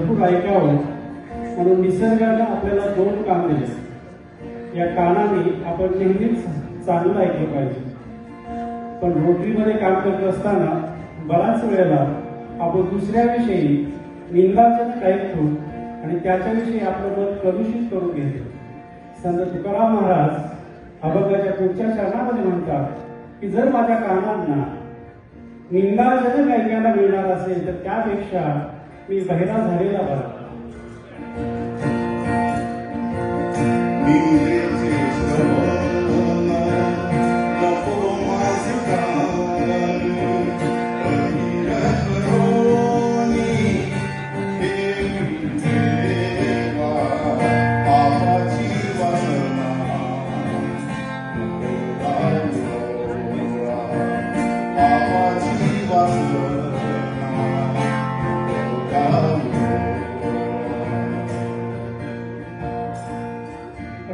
भरपूर ऐकावं म्हणून निसर्गाने आपल्याला दोन कान दिले. या कानाने आपण नेहमीच चांगलं ऐकलं पाहिजे. पण रोटरीमध्ये काम करत असताना बराच वेळेला आपण दुसऱ्याविषयी निंदाजनक ऐकतो आणि त्याच्याविषयी आपलं मत कलुषित करून घेतो. संत तुकाराम महाराज अभंगाच्या पुढच्या चरणामध्ये म्हणतात की जर माझ्या कानांना निंदाजनक ऐकायला मिळणार असेल तर त्यापेक्षा मी बहिरा झालेला बरा.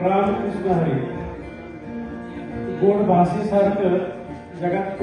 रामकृष्ण हरी. गोड भाषेसारखं जगात